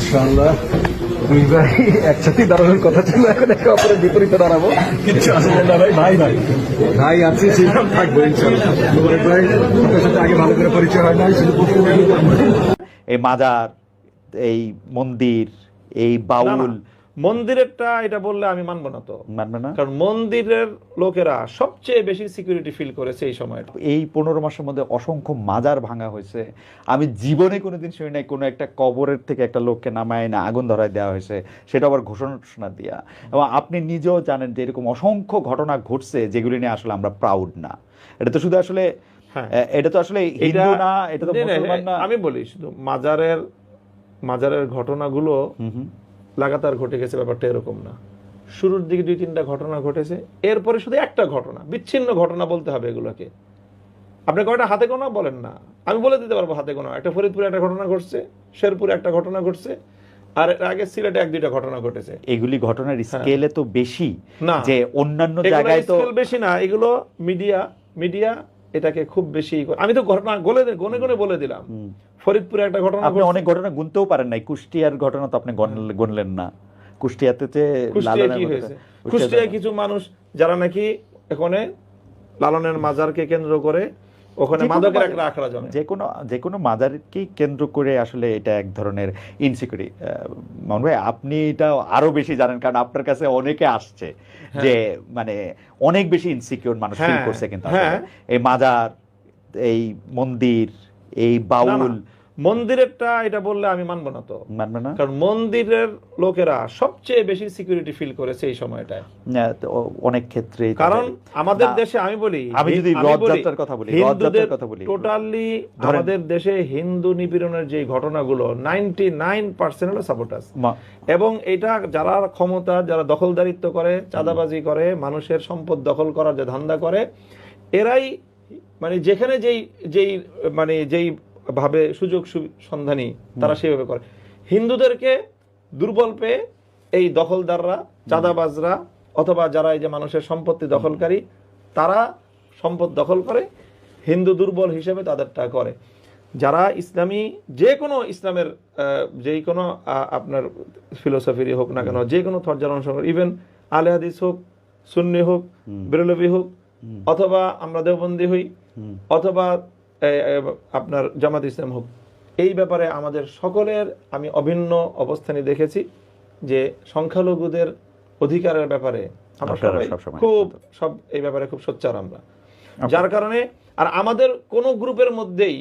মাশাআল্লাহ, দুই ভাই একসাথে দাঁড়ানোর কথা ছিল, এখন একে অপরের বিপরীতে দাঁড়াবো। কিচ্ছু আসলে না ভাই, ভাই ভাই ভাই আছি, ছিলাম, থাকবো ইনশাআল্লাহ। মুবারক ভাই, আপনার সাথে আগে ভালো করে পরিচয় হয় নাই, শুধু এই মাজার, এই মন্দির, এই না, না, বাউল মন্দিরেরটা এটা বললে আমি মানবো না তো, মানবে না। কারণ মন্দিরের লোকেরা সবচেয়ে বেশি সিকিউরিটি ফিল করেছে এই সময়টা। এই 15 মাসের মধ্যে অসংখ্য মাজার ভাঙা হয়েছে। আমি জীবনে কোনোদিন শুনি নাই কোনো একটা কবরের থেকে একটা লোককে নামায় না আগুন ধরায় দেওয়া হয়েছে, সেটা আবার ঘোষণা দিয়া। এবং আপনি নিজেও জানেন যে এরকম অসংখ্য ঘটনা ঘটছে যেগুলি নিয়ে আসলে আমরা প্রাউড না। এটা তো শুধু আসলে হ্যাঁ, এটা তো আসলে হিন্দু না, এটা তো মুসলমান না। আমি বলি শুধু মাজারের ঘটনাগুলো লাগাতার ঘটে গেছে, ব্যাপারটা এরকম না। শুরুর দিকে 2-3টা ঘটনা ঘটেছে, এরপরে শুধু একটা ঘটনা, বিচ্ছিন্ন ঘটনা বলতে হবে এগুলোকে। আপনি কয়টা হাতে গোনা বলেন না, আমি বলে দিতে পারবো হাতে গোনা। একটা ফরিদপুরে একটা ঘটনা ঘটছে, শেরপুরে একটা ঘটনা ঘটছে, আর এর আগে সিলেটে 1-2টা ঘটনা ঘটেছে। এগুলি ঘটনার স্কেলে তো বেশি না, যে অন্যান্য এগুলো জায়গায় তো স্কেল বেশি না, এগুলো মিডিয়া এটাকে খুব বেশি আমি তো ঘটনা গনে গনে বলে দিলাম। ফরিদপুরে একটা ঘটনা আপনি অনেক ঘটনা গুনতেও পারেন নাই। কুষ্টিয়ার ঘটনা তো আপনি গুনলেন না। কুষ্টিয়াতে যে কুষ্টিয়ায় কি হয়েছে, কুষ্টিয়ায় কিছু মানুষ যারা নাকি এখানে লালনের মাজারকে কেন্দ্র করে ওখানে মাদকের একটা আখড়া জমে। যে কোনো মাজারকে কেন্দ্র করে আসলে এটা এক ধরনের ইনসিকিউরিটি। মামুন ভাই, আপনি এটা আরো বেশি জানেন, কারণ আপনার কাছে অনেকে আসছে যে মানে অনেক বেশি ইনসিকিউর মানুষ ফিল করছে। কিন্তু এই মাজার, এই মন্দির, এই বাউল মন্দিরেরটা এটা বললে আমি মানবো না তো, মানবে না, কারণ মন্দিরের লোকেরা সবচেয়ে বেশি সিকিউরিটি ফিল করেছে এই সময়টায় অনেক ক্ষেত্রে। কারণ আমাদের দেশে আমি যদি রথযাত্রার কথা বলি, টোটালি আমাদের দেশে হিন্দু নিপীড়নের যে ঘটনাগুলো 99% হলো সাবোটাজ। এবং এটা যারা ক্ষমতা, যারা দখলদারিত্ব করে, চাঁদাবাজি করে, মানুষের সম্পদ দখল করার যে ধান্দা করে, এরাই মানে যেখানে যেই ভাবে সুযোগ সন্ধানী তারা সেভাবে করে। হিন্দুদেরকে দুর্বল পেয়ে এই দখলদাররা, চাঁদাবাজরা, অথবা যারা এই যে মানুষের সম্পত্তি দখলকারী, তারা সম্পদ দখল করে, হিন্দু দুর্বল হিসেবে তাদেরটা করে। যারা ইসলামী যে কোনো ইসলামের যেই কোনো আপনার ফিলোসফিরই হোক না কেন, যে কোনো থরজার অনুসরণ, ইভেন আলে হাদিস হোক, সুন্নি হোক, বেরলভি হোক, অথবা আমরা দেওবন্দি হই, অথবা আপনার জামাত ইসলাম হোক, এই ব্যাপারে আমাদের সকলের আমি অভিন্ন অবস্থানই দেখেছি যে সংখ্যালঘুদের অধিকারের ব্যাপারে আমরা সব এই ব্যাপারে খুব সোচ্চার আমরা। যার কারণে আর আমাদের কোন গ্রুপের মধ্যেই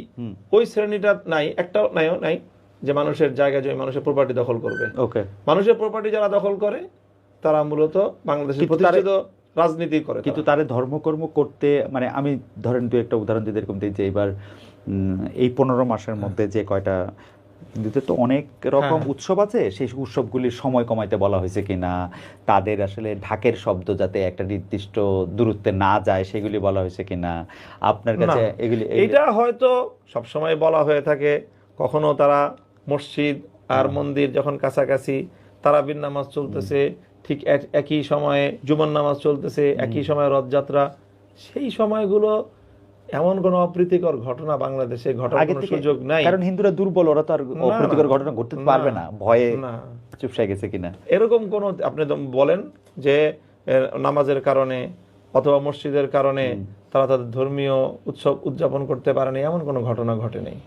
ওই শ্রেণীটা নাই যে মানুষের জায়গা জমি, মানুষের প্রপার্টি দখল করবে। মানুষের প্রপার্টি যারা দখল করে তারা মূলত বাংলাদেশের প্রতিষ্ঠিত রাজনীতি করে। কিন্তু তারে ধর্মকর্ম করতে, মানে আমি ধরেন দু একটা উদাহরণ দিতে এরকম দিই যে এবার এই 15 মাসের মধ্যে যে কয়টা হিন্দুদের তো অনেক রকম উৎসব আছে, সেই উৎসবগুলির সময় কমাইতে বলা হয়েছে কিনা, তাদের আসলে ঢাকের শব্দ যাতে একটা নির্দিষ্ট দূরত্বে না যায় সেগুলি বলা হয়েছে কিনা আপনার কাছে? এটা হয়তো সবসময় বলা হয়ে থাকে। কখনো তারা মসজিদ আর মন্দির যখন কাছাকাছি, তারাবির নামাজ চলতেছে, ঠিক একই সময়ে জুমার নামাজ চলতেছে, একই সময়ে রথযাত্রা, সেই সময়গুলো এমন কোন অপ্রীতিকর ঘটনা বাংলাদেশে ঘটার কোনো সুযোগ নাই। কারণ হিন্দুরা দুর্বল, ওরা তো আর অপ্রীতিকর ঘটনা ঘটতে পারবে না, ভয়ে চুপসায় গেছে কিনা। এরকম কোন আপনি বলেন যে নামাজের কারণে অথবা মসজিদের কারণে তারা তাদের ধর্মীয় উৎসব উদযাপন করতে পারেনি, এমন কোনো ঘটনা ঘটে নেই।